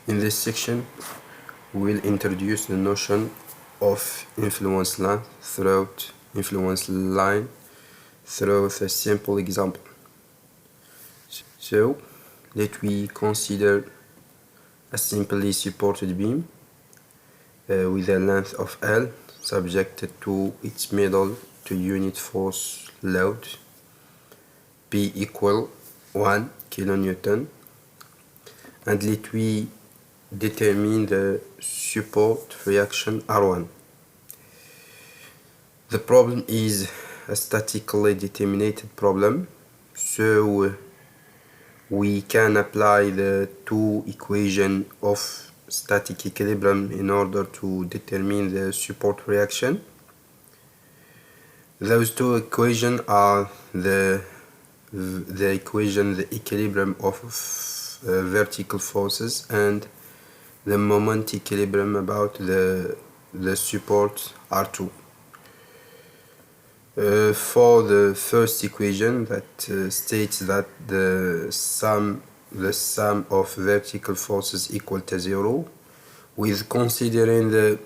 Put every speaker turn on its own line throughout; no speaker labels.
In this section, we'll introduce the notion of influence line through a simple example. So, let we consider a simply supported beam with a length of L subjected to its middle to unit force load P equal 1 kilonewton, and let we determine the support reaction R1. The problem is a statically determined problem, so we can apply the two equations of static equilibrium in order to determine the support reaction. Those two equations are the equilibrium of vertical forces and the moment equilibrium about the support R2. For the first equation that states that the sum of vertical forces equal to 0, with considering the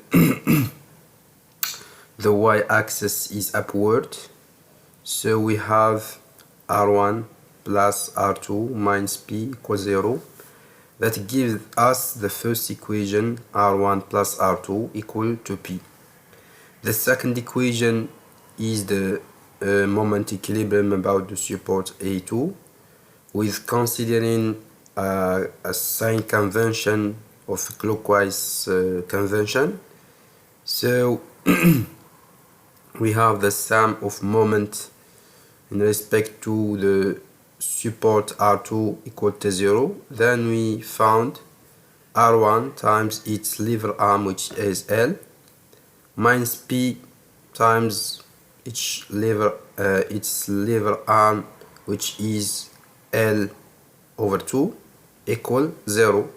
the y-axis is upward, so we have R1 plus R2 minus P equals 0. That gives us the first equation, R1 plus R2 equal to P. The second equation is the moment equilibrium about the support A2, with considering a sign convention of clockwise convention. So we have the sum of moment in respect to the support R2 equal to 0. Then we found R1 times its lever arm, which is L, minus P times its lever arm, which is L over 2, equal 0.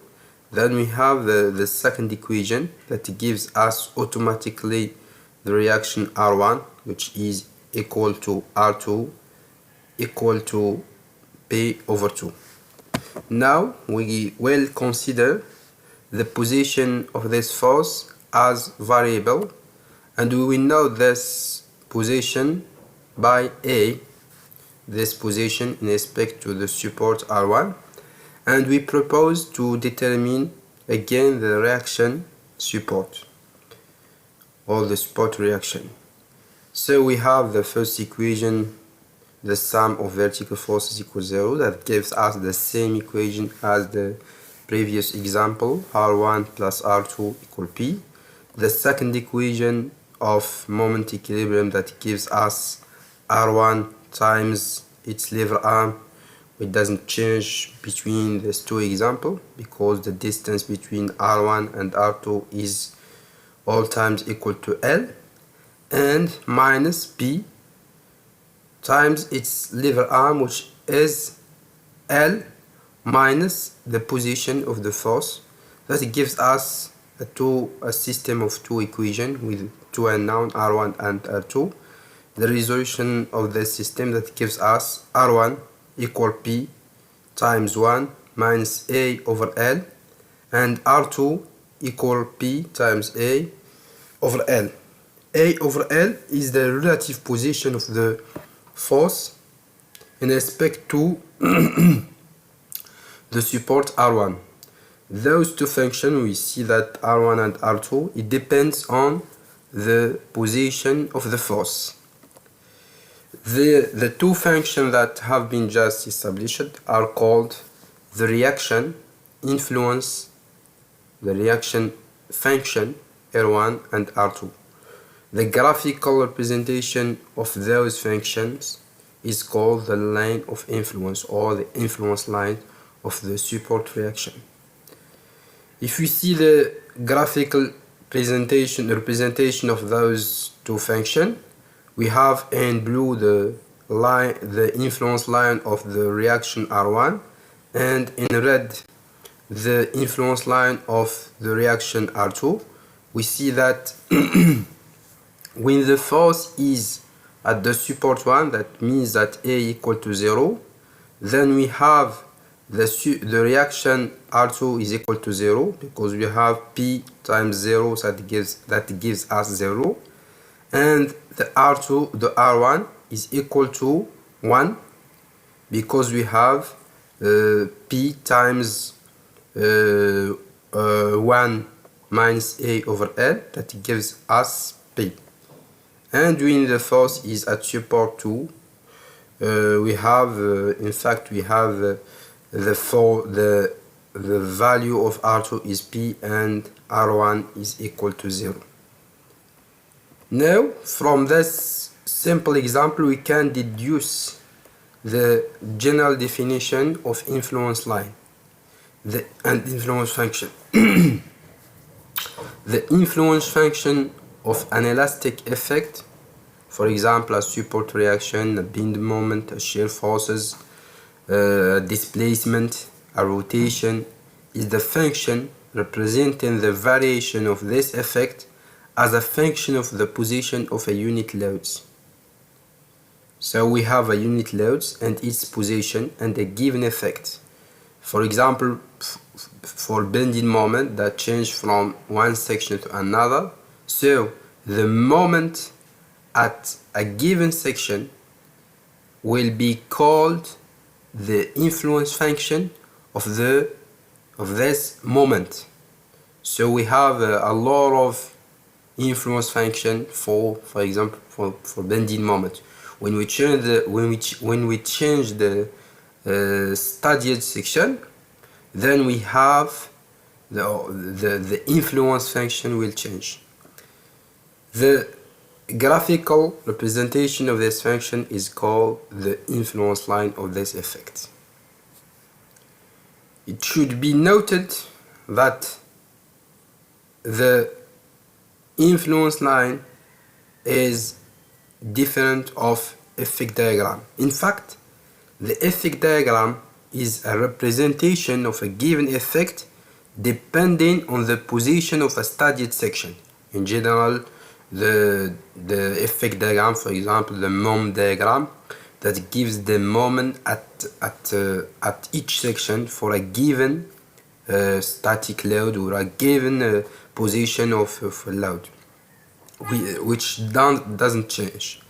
Then we have the second equation that gives us automatically the reaction R1, which is equal to R2 equal to P over 2. Now we will consider the position of this force as variable, and we will know this position by A, this position in respect to the support R1, and we propose to determine again the reaction support or the support reaction. So we have the first equation, the sum of vertical forces equals 0, that gives us the same equation as the previous example, R1 plus R2 equal P. The second equation of moment equilibrium that gives us R1 times its lever arm. It doesn't change between these two examples because the distance between R1 and R2 is all times equal to L, and minus P times its lever arm, which is L minus the position of the force. That gives us a system of two equations with two unknown R1 and R2. The resolution of the system that gives us R1 equal P times 1 minus A over L, and R2 equal P times A over L. A over L is the relative position of the force in respect to the support R1. Those two functions, we see that R1 and R2, it depends on the position of the force. The two functions that have been just established are called the reaction influence, the reaction function R1 and R2. The graphical representation of those functions is called the line of influence or the influence line of the support reaction. If we see the graphical representation of those two functions, we have in blue the influence line of the reaction R1, and in red the influence line of the reaction R2. We see that when the force is at the support 1, that means that A equal to 0, then we have the reaction R2 is equal to 0 because we have P times 0, so that gives us 0, and the R1 is equal to 1 because we have P times 1 minus A over L, that gives us P. And when the force is at support 2, we have in fact we have the value of R2 is P and R1 is equal to 0. Now from this simple example we can deduce the general definition of influence line and influence function. The influence function of an elastic effect, for example a support reaction, a bend moment, a shear forces, displacement, a rotation, is the function representing the variation of this effect as a function of the position of a unit loads. So we have a unit loads and its position and a given effect. For example, for bending moment that change from one section to another, so the moment at a given section will be called the influence function of this moment. So we have a lot of influence function for example for bending moment. When we change the studied section, then we have the influence function will change. The graphical representation of this function is called the influence line of this effect. It should be noted that the influence line is different of effect diagram. In fact, the effect diagram is a representation of a given effect depending on the position of a studied section. In general, the effect diagram, for example, the moment diagram, that gives the moment at each section for a given static load or a given position of a load, which doesn't change.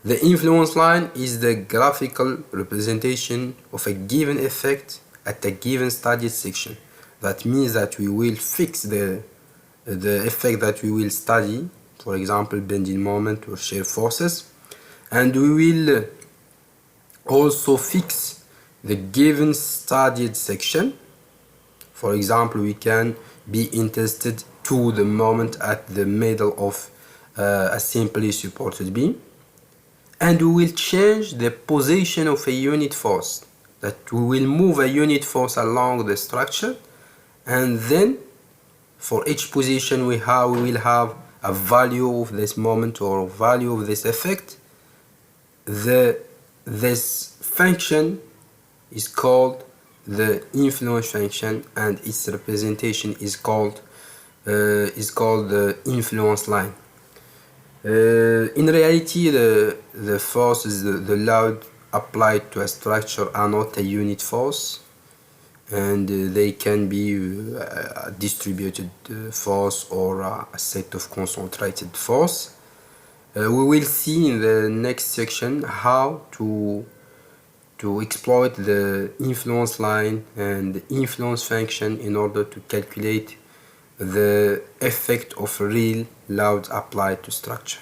The influence line is the graphical representation of a given effect at a given studied section. That means that we will fix the effect that we will study, for example bending moment or shear forces, and we will also fix the given studied section. For example, we can be interested to the moment at the middle of a simply supported beam, and we will change the position of a unit force, that we will move a unit force along the structure, and then for each position we will have a value of this moment or value of this effect. This function is called the influence function, and its representation is called the influence line. In reality, the forces, the load applied to a structure are not a unit force, and they can be a distributed force or a set of concentrated force. We will see in the next section how to exploit the influence line and the influence function in order to calculate the effect of real loads applied to structure.